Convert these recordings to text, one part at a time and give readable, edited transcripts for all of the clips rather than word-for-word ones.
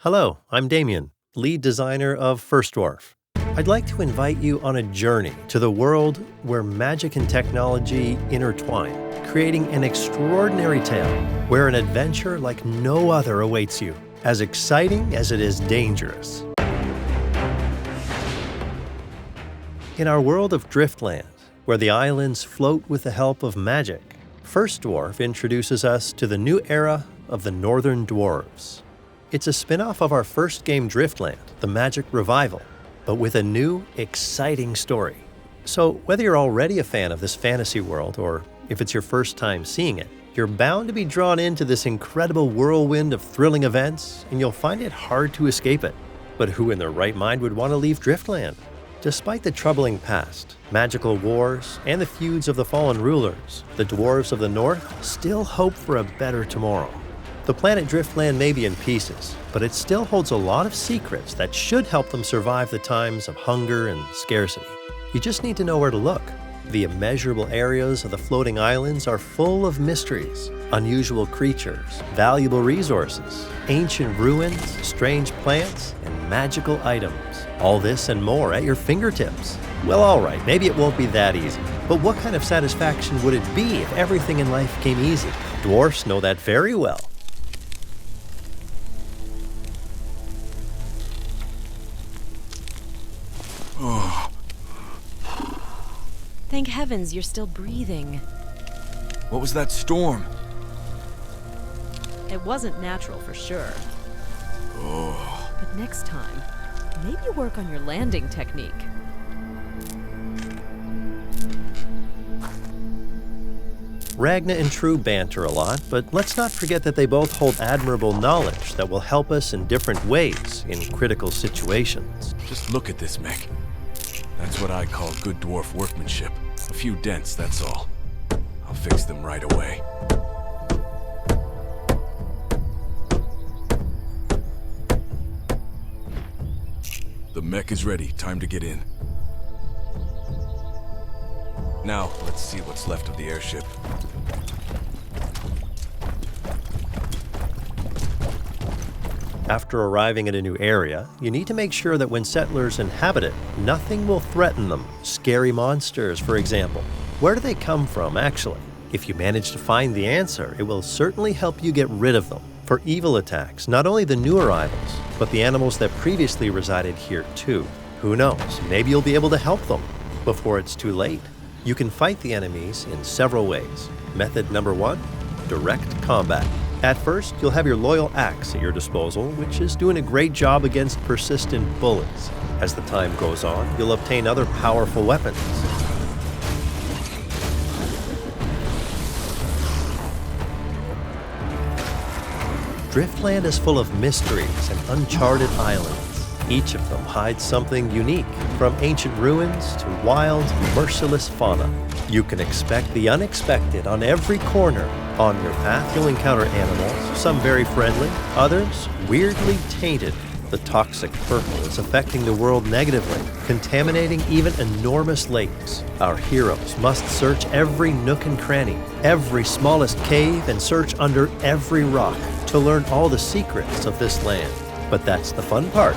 Hello, I'm Damien, lead designer of Dwarf. I'd like to invite you on a journey to the world where magic and technology intertwine, creating an extraordinary tale where an adventure like no other awaits you, as exciting as it is dangerous. In our world of Driftland, where the islands float with the help of magic, Dwarf introduces us to the new era of the Northern Dwarves. It's a spin-off of our first game Driftland, the Magic Revival, but with a new, exciting story. So whether you're already a fan of this fantasy world, or if it's your first time seeing it, you're bound to be drawn into this incredible whirlwind of thrilling events, and you'll find it hard to escape it. But who in their right mind would want to leave Driftland? Despite the troubling past, magical wars, and the feuds of the fallen rulers, the dwarves of the north still hope for a better tomorrow. The planet Driftland may be in pieces, but it still holds a lot of secrets that should help them survive the times of hunger and scarcity. You just need to know where to look. The immeasurable areas of the floating islands are full of mysteries, unusual creatures, valuable resources, ancient ruins, strange plants, and magical items. All this and more at your fingertips. Well, alright, maybe it won't be that easy, but what kind of satisfaction would it be if everything in life came easy? Dwarfs know that very well. Thank heavens you're still breathing. What was that storm? It wasn't natural for sure. Oh. But next time, maybe work on your landing technique. Ragna and True banter a lot, but let's not forget that they both hold admirable knowledge that will help us in different ways in critical situations. Just look at this mech. That's what I call good dwarf workmanship. A few dents, that's all. I'll fix them right away. The mech is ready. Time to get in. Now, let's see what's left of the airship. After arriving at a new area, you need to make sure that when settlers inhabit it, nothing will threaten them. Scary monsters, for example. Where do they come from, actually? If you manage to find the answer, it will certainly help you get rid of them. For evil attacks, not only the new arrivals, but the animals that previously resided here too. Who knows, maybe you'll be able to help them before it's too late. You can fight the enemies in several ways. Method number 1, direct combat. At first, you'll have your loyal axe at your disposal, which is doing a great job against persistent bullies. As the time goes on, you'll obtain other powerful weapons. Driftland is full of mysteries and uncharted islands. Each of them hides something unique, from ancient ruins to wild, merciless fauna. You can expect the unexpected on every corner. On your path, you'll encounter animals, some very friendly, others weirdly tainted. The toxic purple is affecting the world negatively, contaminating even enormous lakes. Our heroes must search every nook and cranny, every smallest cave, and search under every rock to learn all the secrets of this land. But that's the fun part.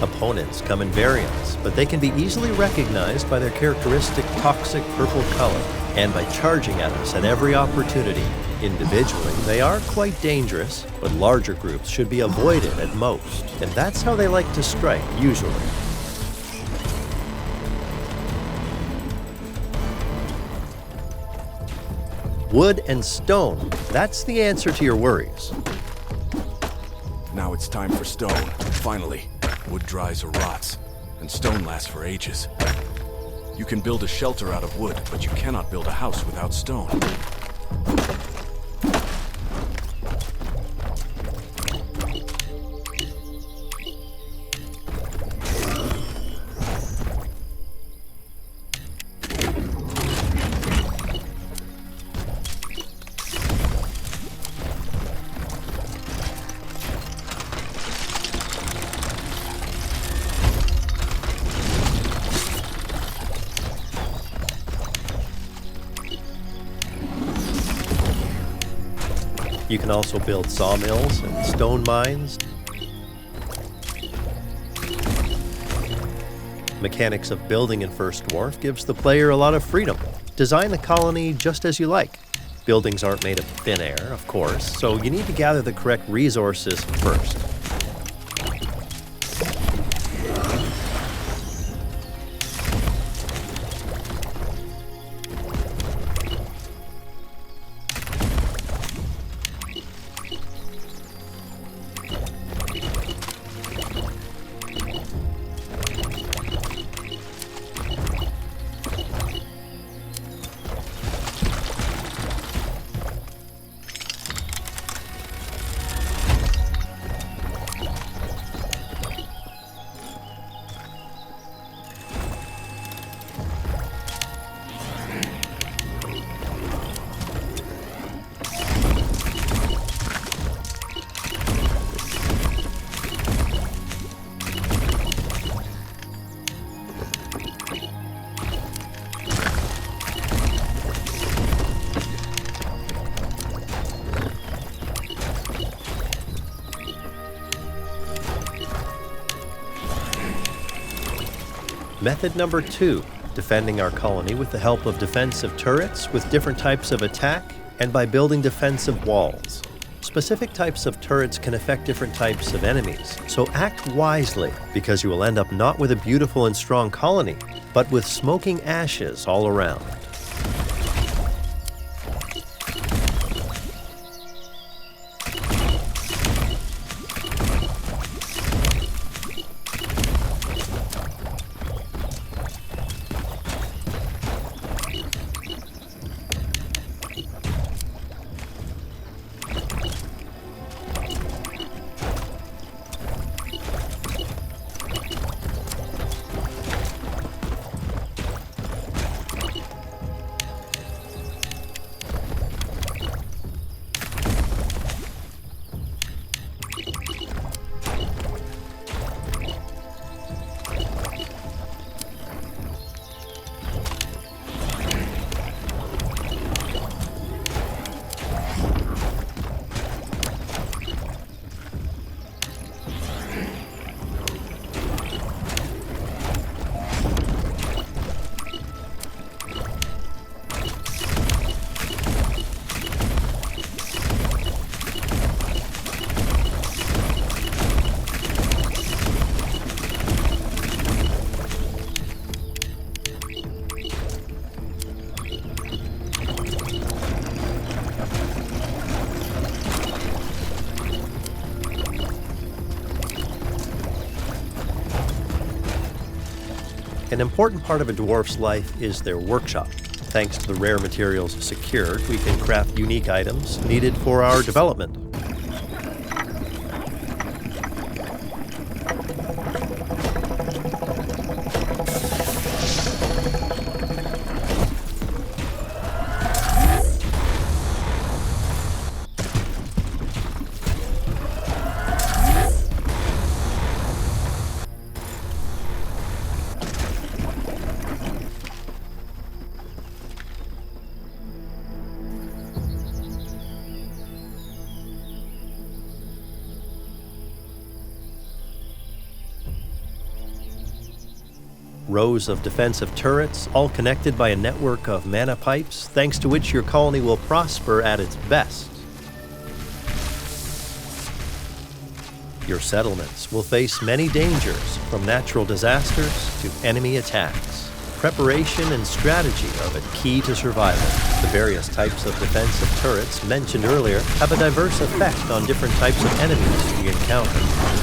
Opponents come in variants, but they can be easily recognized by their characteristic toxic purple color and by charging at us at every opportunity. Individually, they are quite dangerous, but larger groups should be avoided at most, and that's how they like to strike, usually. Wood and stone, that's the answer to your worries. Now it's time for stone, finally. Wood dries or rots, and stone lasts for ages. You can build a shelter out of wood, but you cannot build a house without stone. You can also build sawmills and stone mines. Mechanics of building in First Dwarf gives the player a lot of freedom. Design the colony just as you like. Buildings aren't made of thin air, of course, so you need to gather the correct resources first. Method number 2, defending our colony with the help of defensive turrets with different types of attack and by building defensive walls. Specific types of turrets can affect different types of enemies, so act wisely because you will end up not with a beautiful and strong colony, but with smoking ashes all around. An important part of a dwarf's life is their workshop. Thanks to the rare materials secured, we can craft unique items needed for our development. Rows of defensive turrets, all connected by a network of mana pipes, thanks to which your colony will prosper at its best. Your settlements will face many dangers, from natural disasters to enemy attacks. Preparation and strategy are the key to survival. The various types of defensive turrets mentioned earlier have a diverse effect on different types of enemies we encounter.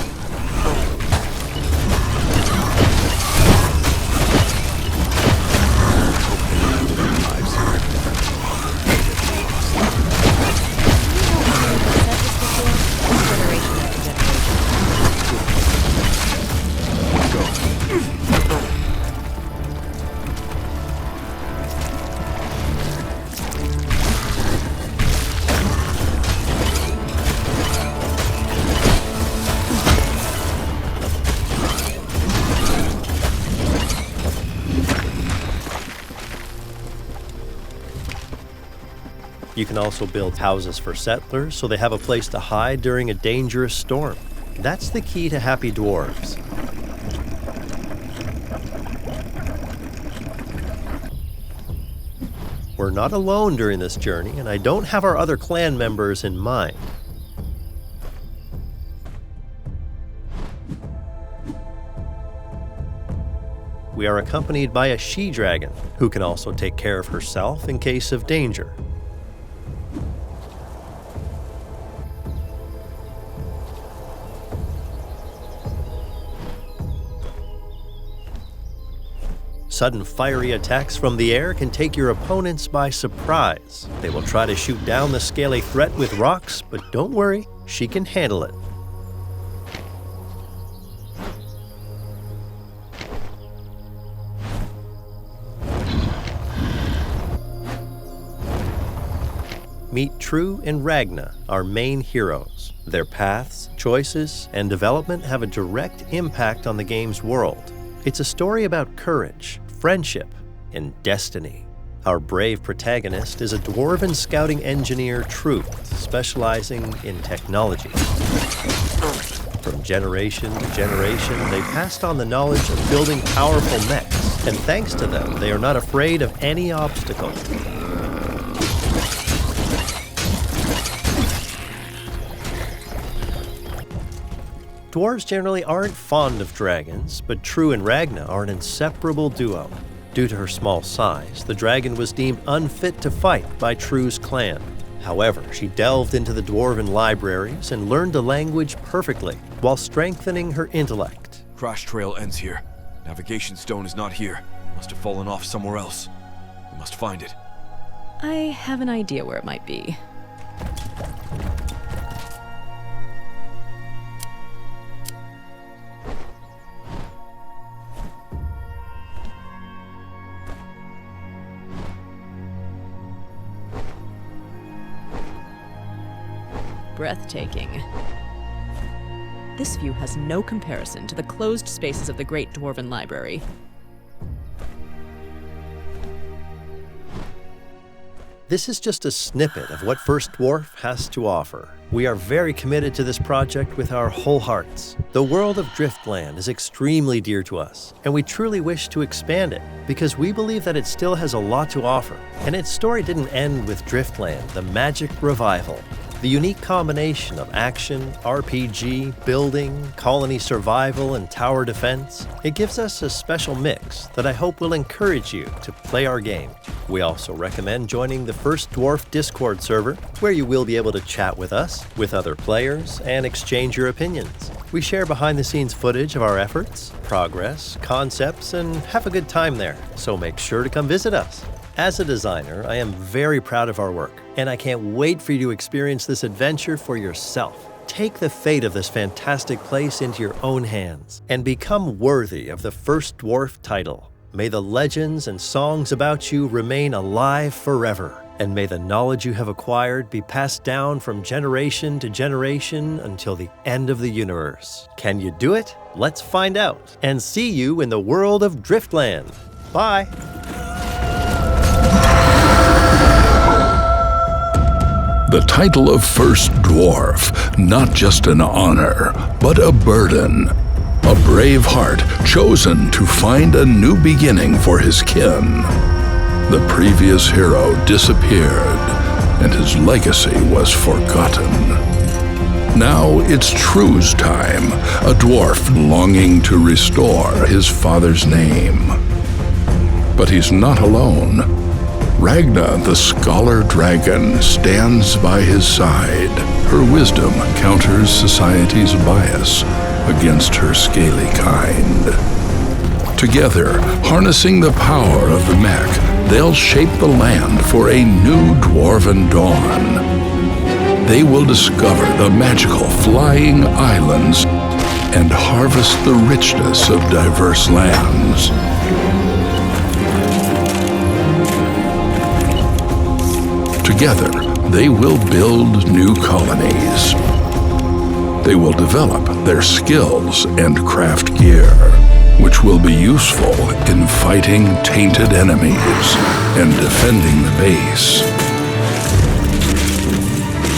You can also build houses for settlers so they have a place to hide during a dangerous storm. That's the key to happy dwarves. We're not alone during this journey, and I don't have our other clan members in mind. We are accompanied by a she-dragon, who can also take care of herself in case of danger. Sudden fiery attacks from the air can take your opponents by surprise. They will try to shoot down the scaly threat with rocks, but don't worry, she can handle it. Meet True and Ragna, our main heroes. Their paths, choices, and development have a direct impact on the game's world. It's a story about courage, friendship, and destiny. Our brave protagonist is a dwarven scouting engineer, Truth, specializing in technology. From generation to generation, they passed on the knowledge of building powerful mechs, and thanks to them, they are not afraid of any obstacle. Dwarves generally aren't fond of dragons, but True and Ragna are an inseparable duo. Due to her small size, the dragon was deemed unfit to fight by True's clan. However, she delved into the dwarven libraries and learned the language perfectly, while strengthening her intellect. Crash trail ends here. Navigation stone is not here. Must have fallen off somewhere else. We must find it. I have an idea where it might be. Breathtaking. This view has no comparison to the closed spaces of the Great Dwarven Library. This is just a snippet of what First Dwarf has to offer. We are very committed to this project with our whole hearts. The world of Driftland is extremely dear to us, and we truly wish to expand it because we believe that it still has a lot to offer. And its story didn't end with Driftland, the magic revival. The unique combination of action, RPG, building, colony survival, and tower defense, it gives us a special mix that I hope will encourage you to play our game. We also recommend joining the First Dwarf Discord server, where you will be able to chat with us, with other players, and exchange your opinions. We share behind-the-scenes footage of our efforts, progress, concepts, and have a good time there, so make sure to come visit us. As a designer, I am very proud of our work, and I can't wait for you to experience this adventure for yourself. Take the fate of this fantastic place into your own hands, and become worthy of the First Dwarf title. May the legends and songs about you remain alive forever, and may the knowledge you have acquired be passed down from generation to generation until the end of the universe. Can you do it? Let's find out, and see you in the world of Driftland. Bye! The title of First Dwarf, not just an honor, but a burden. A brave heart chosen to find a new beginning for his kin. The previous hero disappeared, and his legacy was forgotten. Now it's True's time, a dwarf longing to restore his father's name. But he's not alone. Ragna the Scholar Dragon stands by his side. Her wisdom counters society's bias against her scaly kind. Together, harnessing the power of the mech, they'll shape the land for a new dwarven dawn. They will discover the magical flying islands and harvest the richness of diverse lands. Together, they will build new colonies. They will develop their skills and craft gear, which will be useful in fighting tainted enemies and defending the base.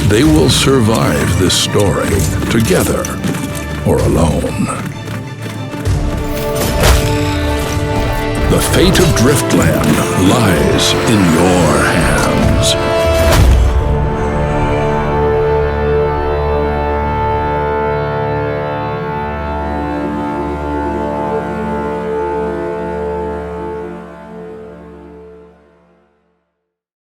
they will survive this story together or alone. The fate of Driftland lies in your hands.